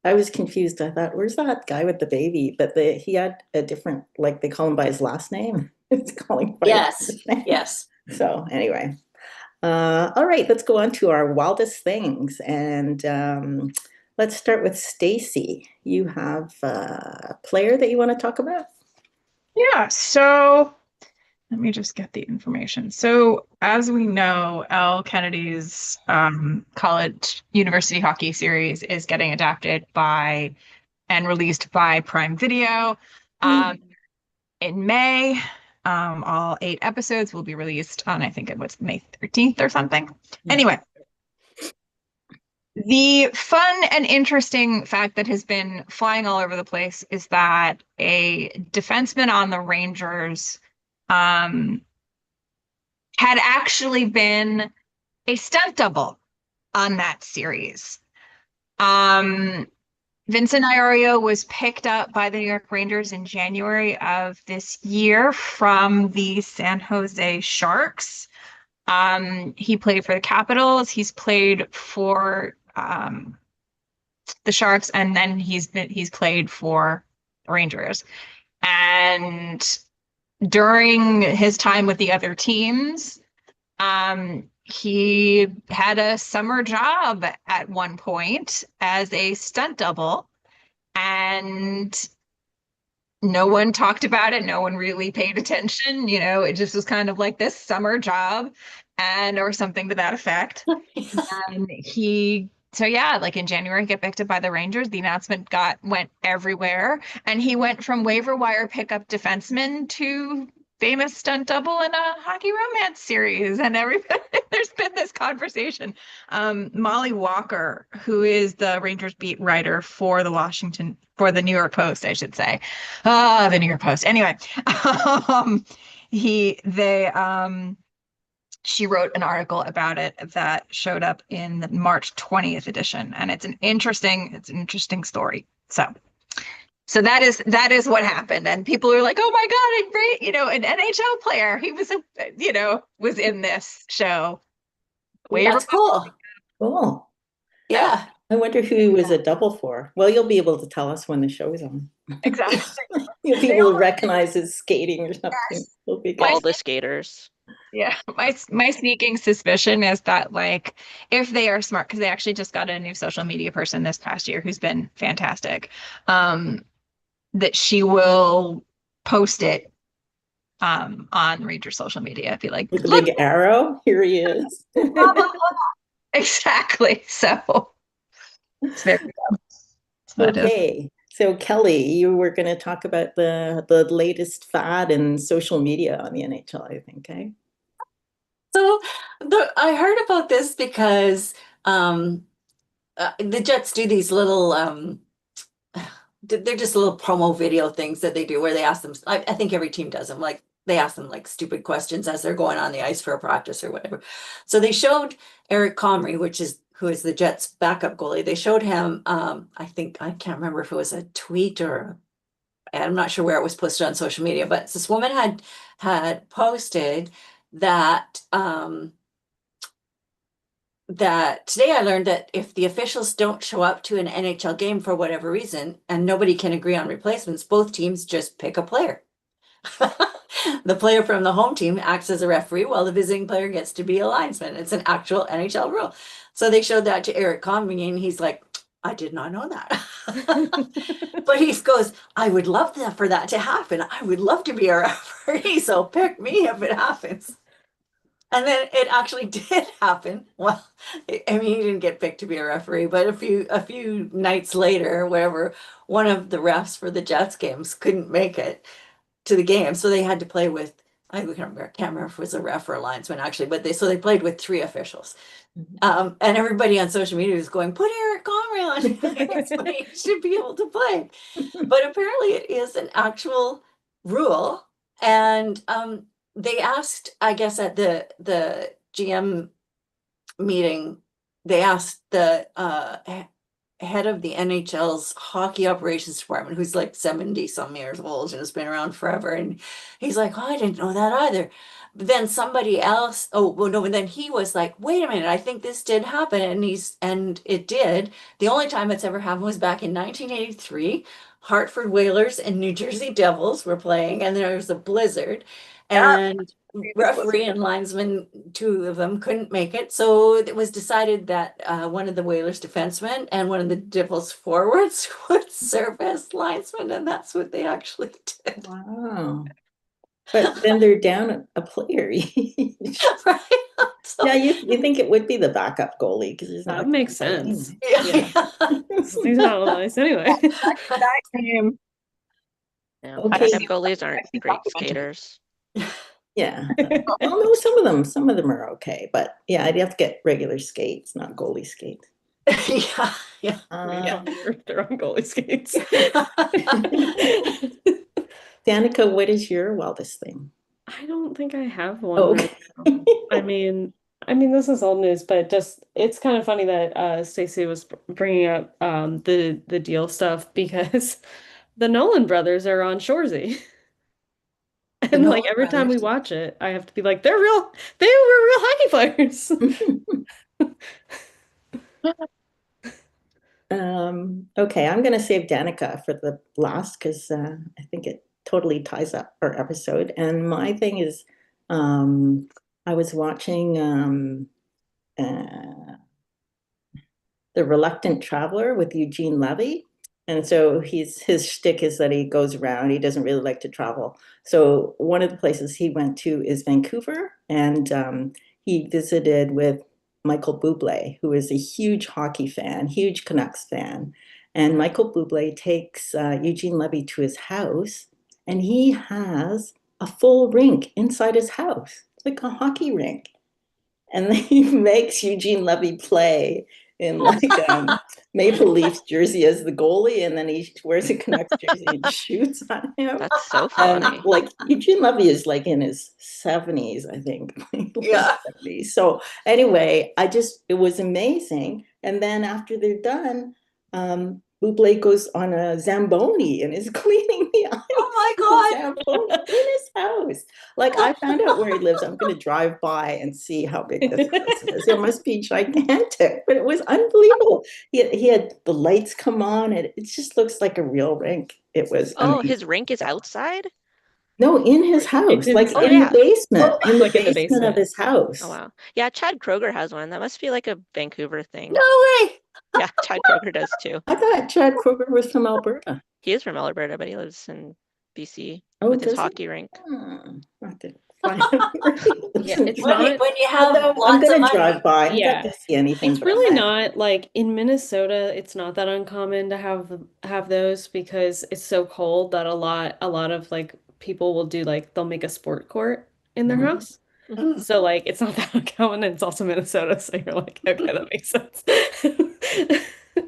I was confused. I thought, where's that guy with the baby? But he had a different, like they call him by his last name. It's calling by his yes, first name. yes. So anyway, all right, let's go on to our wildest things. And let's start with Stacey. You have a player that you want to talk about? Yeah, so let me just get the information. So, as we know, L. Kennedy's college university hockey series is getting adapted by and released by Prime Video in May. All 8 episodes will be released on, I think it was May 13th or something. Yeah. Anyway, the fun and interesting fact that has been flying all over the place is that a defenseman on the Rangers had actually been a stunt double on that series. Vincent Iorio was picked up by the New York Rangers in January of this year from the San Jose Sharks. He played for the Capitals. He's played for the Sharks, and then he's played for the Rangers. And during his time with the other teams, he had a summer job at one point as a stunt double and no one talked about it. No one really paid attention. It just was kind of like this summer job or something to that effect. And so yeah, like in January, he got picked up by the Rangers. The announcement went everywhere. And he went from waiver wire pickup defenseman to famous stunt double in a hockey romance series. And everybody, there's been this conversation. Molly Walker, who is the Rangers beat writer for the New York Post, I should say. The New York Post. Anyway, she wrote an article about it that showed up in the March 20th edition, and it's an interesting story. So that is what happened, and people are like, "Oh my God, an NHL player. He was was in this show." That's cool. Cool. Yeah. I wonder who he was a double for. Well, you'll be able to tell us when the show is on. Exactly. You'll be able to recognize his skating or something. Yes. It'll be good. All the skaters. Yeah, my sneaking suspicion is that, like, if they are smart, because they actually just got a new social media person this past year who's been fantastic, that she will post it on Rangers social media. Be like, With the "Look, big arrow, here he is. blah, blah, blah." Exactly. So there we go. So that is- Okay, so Kelly, you were going to talk about the latest fad in social media on the NHL, I think, eh? So I heard about this because the Jets do these little they're just little promo video things that they do where they ask them, I think every team does them, like they ask them like stupid questions as they're going on the ice for a practice or whatever. So they showed Eric Comrie, who is the Jets backup goalie. They showed him, I can't remember if it was a tweet or I'm not sure where it was posted on social media, but this woman had posted that that today I learned that if the officials don't show up to an NHL game for whatever reason and nobody can agree on replacements, both teams just pick a player. The player from the home team acts as a referee while the visiting player gets to be a linesman. It's an actual NHL rule. So they showed that to Eric Comrie and he's like, I did not know that. But he goes, I would love for that to happen. I would love to be a referee, so pick me if it happens. And then it actually did happen. Well, I mean, he didn't get picked to be a referee, but a few nights later, whatever, one of the refs for the Jets games couldn't make it to the game, so they had to play with, I can't remember if it was a ref or a linesman actually, but they played with 3 officials. And everybody on social media was going, put Eric Comrie on. He should be able to play. But apparently it is an actual rule. And they asked, I guess at the GM meeting, they asked the head of the NHL's hockey operations department, who's like 70 some years old and has been around forever. And he's like, oh, I didn't know that either. But then somebody else, and then he was like, wait a minute, I think this did happen. And it did. The only time it's ever happened was back in 1983. Hartford Whalers and New Jersey Devils were playing, and there was a blizzard. And referee and linesman, 2 of them couldn't make it, so it was decided that one of the Whalers defensemen and one of the Devils forwards would serve as linesman, and that's what they actually did. Wow. But then they're down a player. Right? So, Yeah, you think it would be the backup goalie because he's not. That makes sense. yeah. He's not on the ice anyway. that game. Yeah. Okay. Backup goalies aren't great skaters. Yeah. Well, no, some of them are okay, but yeah, I'd have to get regular skates, not goalie skates. Yeah. They're on goalie skates. Danica, what is your wildest thing? I don't think I have one. Oh, right now. I mean, this is old news, but it's kind of funny that Stacey was bringing up the deal stuff because the Nolan brothers are on Shoresy. And like every time we watch it, I have to be like, they were real hockey players. Okay, I'm going to save Danica for the last because I think it totally ties up our episode. And my thing is, I was watching The Reluctant Traveler with Eugene Levy, And so his shtick is that he goes around. He doesn't really like to travel. So one of the places he went to is Vancouver, and he visited with Michael Bublé, who is a huge hockey fan, huge Canucks fan. And Michael Bublé takes Eugene Levy to his house, and he has a full rink inside his house, like a hockey rink. And then he makes Eugene Levy play in like Maple Leafs jersey as the goalie, and then he wears a Canucks jersey and shoots on him. That's so funny. Like Eugene Levy is like in his 70s, I think. Yeah. 70s. So anyway, it was amazing. And then after they're done, Bublé goes on a Zamboni and is cleaning the ice. Oh my Zamboni in his house. Like, I found out where he lives. I'm going to drive by and see how big this house is. It must be gigantic, but it was unbelievable. He had the lights come on, and it just looks like a real rink. It was Oh, amazing. his rink is outside? No, in his house, in like his- Oh, in yeah. the basement, in the Like in the basement of basement. his house. Oh, wow. Yeah, Chad Kroger has one. That must be like a Vancouver thing. No way. Yeah, Chad Kroger does too. I thought Chad Kroger was from Alberta. He is from Alberta, but he lives in BC Oh, with his does he? hockey rink. I have to find out where he lives Yeah, in it's When you, not. when you have I'm lots of gonna money. drive by. I haven't Yeah. got to see anything. It's but I really might. not like in Minnesota, it's not that uncommon to have those because it's so cold that a lot of like people will do like they'll make a sport court in their Mhm. house. Mm. So like it's not that uncommon and it's also Minnesota, so you're like, okay, that makes sense.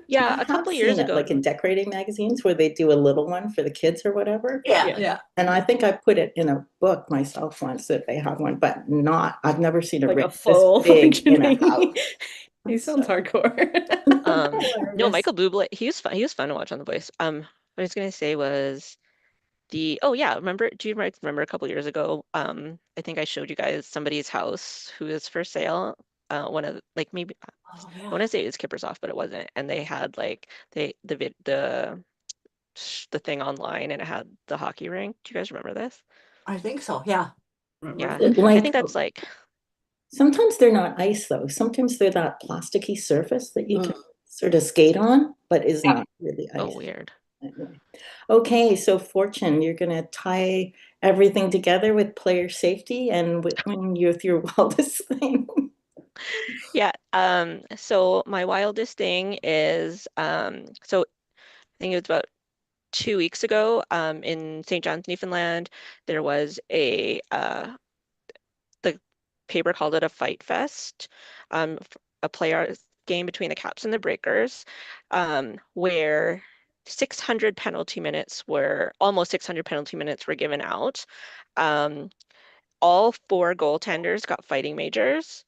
Yeah, I a have couple years seen it ago. like in decorating magazines where they do a little one for the kids or whatever. Yeah, Yeah. yeah. And I think I put it in a book myself once that they have one, but I've never seen a Like a rink this full big in a functioning. house. He sounds hardcore. No, Hilarious. Michael Bublé, he was fun. He was fun to watch on The Voice. What I was gonna say was oh yeah, do you remember a couple years ago? I think I showed you guys somebody's house who is for sale. One of like maybe Oh I yeah. want to say it was Kippers off, but it wasn't. And they had like the thing online, and it had the hockey rink. Do you guys remember this? I think so. Yeah. Yeah, It, I like think that's like sometimes they're not ice though. Sometimes they're that plasticky surface that you can Mm. sort of skate on, but is Yeah. not really oh ice. weird. Anyway. Okay, so Fortune, you're gonna tie everything together with player safety and with your wildest thing. Yeah. So my wildest thing is so I think it was about 2 weeks ago, in St. John's, Newfoundland, there was the paper called it a fight fest, a player game between the Caps and the Breakers, where 600 penalty minutes were almost 600 penalty minutes were given out. Um, all four goaltenders got fighting majors.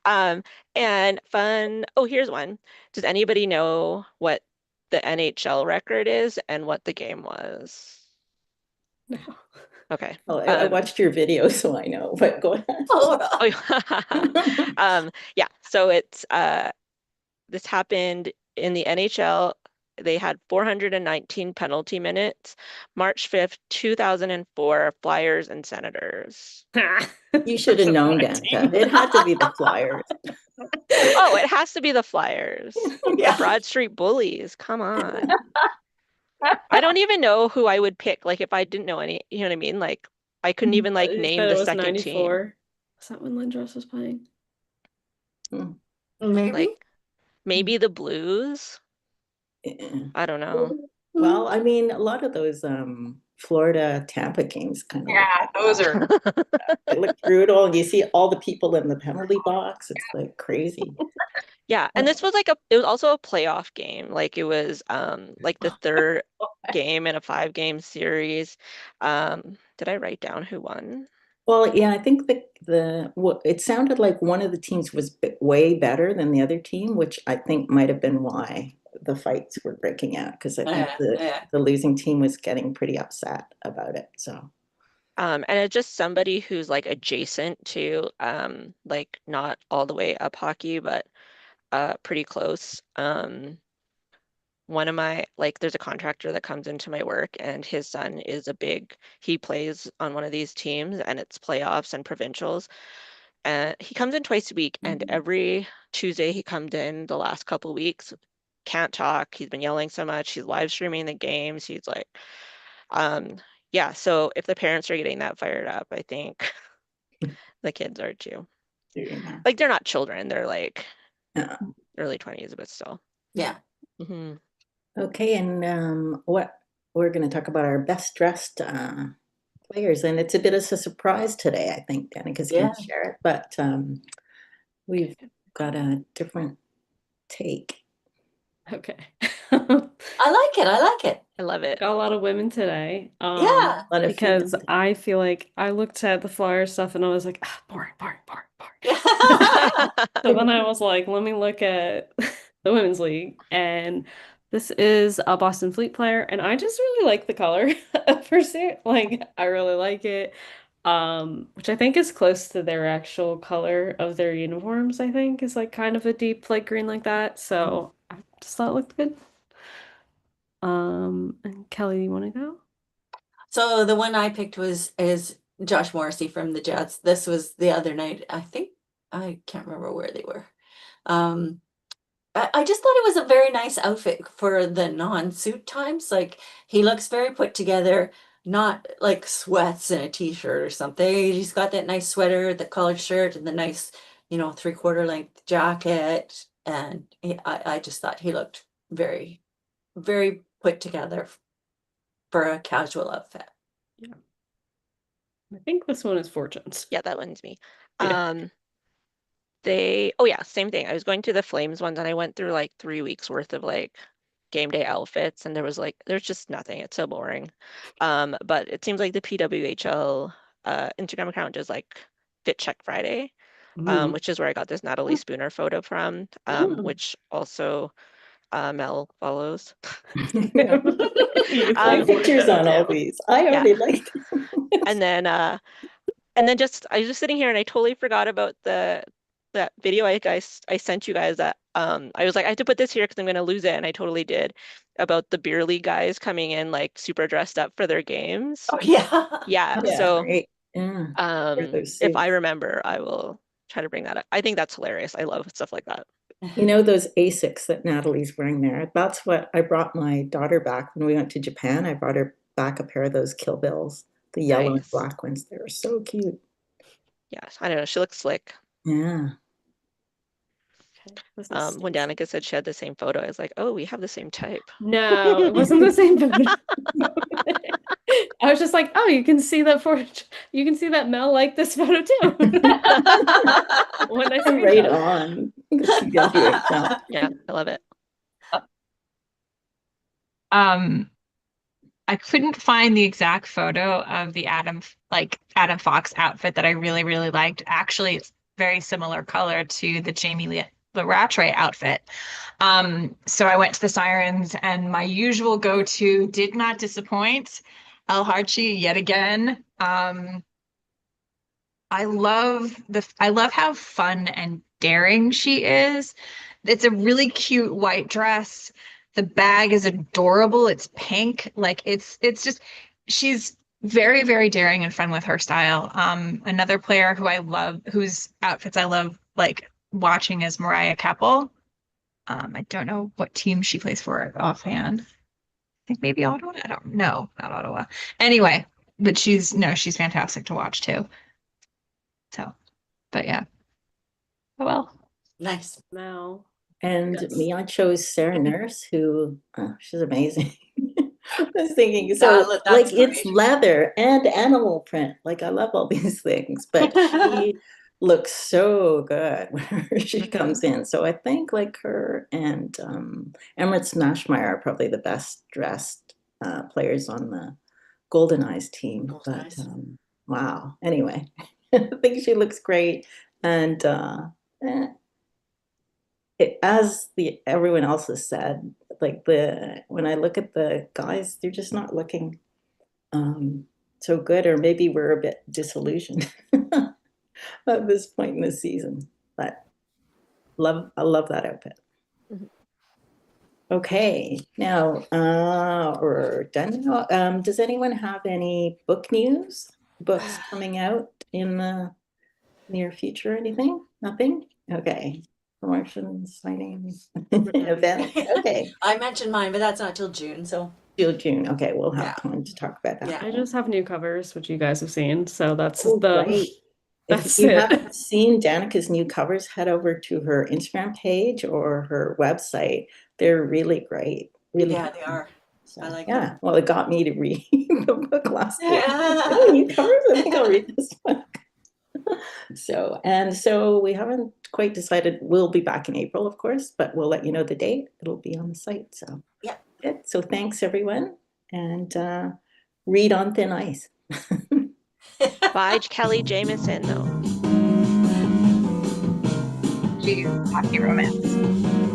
Um, and fun. Oh, here's one. Does anybody know what the NHL record is and what the game was? No. Okay. Well, I watched your video, so I know, but go ahead. Oh, Yeah. So it's this happened in the NHL. They had 419 penalty minutes, March 5th, 2004, Flyers and Senators. You should have known, Danica. It had to be the Flyers. Oh, it has to be the Flyers. The yeah. Broad Street Bullies. Come on. I don't even know who I would pick. Like if I didn't know any, you know what I mean? Like I couldn't even like You name said the it was second team. 94. Was that when Lindros was playing? Maybe. Like maybe the Blues. Yeah. I don't know. Well, I mean, a lot of those Florida Tampa games kind of Yeah, those are they look brutal, and you see all the people in the penalty box. It's like crazy. Yeah, and this was like it was also a playoff game. Like it was like the third game in a 5-game series. Did I write down who won? Well, yeah, I think it sounded like one of the teams was way better than the other team, which I think might have been why the fights were breaking out, because I think the losing team was getting pretty upset about it. So, And it's just somebody who's like adjacent to like not all the way up hockey, but pretty close. One of my like there's a contractor that comes into my work, and his son is he plays on one of these teams, and it's playoffs and provincials. And he comes in twice a week, and every Tuesday he comes in the last couple weeks can't talk. He's been yelling so much. He's live streaming the games. He's like, yeah. So if the parents are getting that fired up, I think the kids are too. Yeah. Like they're not children. They're like Yeah. early 20s, but still. Yeah. hmm Okay, and what we're going to talk about our best dressed players, and it's a bit of a surprise today, I think, Danica's going to share it, but we've got a different take. Okay. I like it. I like it. I love it. Got a lot of women today. Yeah. A lot of Because female. I feel like I looked at the flyer stuff and I was like, boring, boring, boring, boring. So then I was like, let me look at the women's league. And this is a Boston Fleet player. And I just really like the color of Pursuit. Like, I really like it. Which I think is close to their actual color of their uniforms, I think, is like kind of a deep light green like that. So I just thought it looked good. And Kelly, you want to go? So the one I picked is Josh Morrissey from the Jets. This was the other night. I think I can't remember where they were. I just thought it was a very nice outfit for the non-suit times. Like he looks very put together, not like sweats and a t-shirt or something. He's got that nice sweater, the collared shirt, and the nice, 3/4 length jacket. And I just thought he looked very, very put together for a casual outfit. Yeah. I think this one is Fortunes. Yeah, that one's me. Yeah. Oh yeah, same thing. I was going through the Flames ones and I went through like 3 weeks worth of like game day outfits and there's just nothing. It's so boring. But it seems like the PWHL Instagram account does like Fit Check Friday, Mhm. which is where I got this Natalie Spooner photo from, which also Mel follows. You My follow pictures Fortunes, on all yeah. these. I Yeah. already liked And then I was just sitting here and I totally forgot about that video I sent you guys that I was like, I have to put this here because I'm gonna lose it, and I totally did, about the beer league guys coming in like super dressed up for their games. Oh yeah. Yeah, Yeah, so great. Yeah. those if I suits. remember, I will try to bring that up. I think that's hilarious. I love stuff like that. You know those Asics that Natalie's wearing there? That's what I brought my daughter back when we went to Japan. I brought her back a pair of those Kill Bills, the yellow and Nice. black ones. They were so cute. Yes, I don't know. She looks slick. Yeah. Okay, this is When Stacey. Danica said she had the same photo, I was like, oh, we have the same type. No, it wasn't the same photo. I was just like, oh, you can see that Mel liked this photo too. When I I'm right screenshot. on. The PWHL. Yeah, I love it. I couldn't find the exact photo of the Adam Fox outfit that I really, really liked. Actually, it's very similar color to the Jamie Rattray outfit. So I went to the Sirens, and my usual go-to did not disappoint. El Harchi yet again. I love how fun and daring she is. It's a really cute white dress. The bag is adorable. It's pink. Like it's just she's very, very daring and fun with her style. Another player who I love, whose outfits I love like watching, is Mariah Keppel. I don't know what team she plays for offhand. I think maybe Ottawa. I don't know, not Ottawa. Anyway, but she's fantastic to watch too. So, but yeah. Oh well. Nice. Mel. And Yes. me, I chose Sarah Nurse, who she's amazing. I was thinking, so That's like it's great. leather and animal print. Like I love all these things, but she looks so good whenever she comes in. So I think like her and Emirates Smashmeyer are probably the best dressed players on the Golden Eyes team. Golden But Eyes. wow. Anyway, I think she looks great. And as everyone else has said, like when I look at the guys, they're just not looking so good, or maybe we're a bit disillusioned at this point in the season. But I love that outfit. Mhm. Okay, now we're done now. Does anyone have any book news? Books coming out in the near future? Anything? Nothing? Okay. promotion signing event? Okay, I mentioned mine, but that's not till June, so till June. Okay, we'll have Yeah. time to talk about that. Yeah. I just have new covers, which you guys have seen. So that's Oh, the right. that's If you it. haven't seen Danica's new covers, head over to her Instagram page or her website. They're really great. Really yeah, good. they are. So, I like yeah. them. Well, it got me to read the book last week. Oh, new covers? I think I'll read this one. So we haven't quite decided. We'll be back in April, of course, but we'll let you know the date. It'll be on the site. So Yeah. good. So thanks everyone, and read on thin ice. By Kelly Jamieson, though. Geez, hockey romance.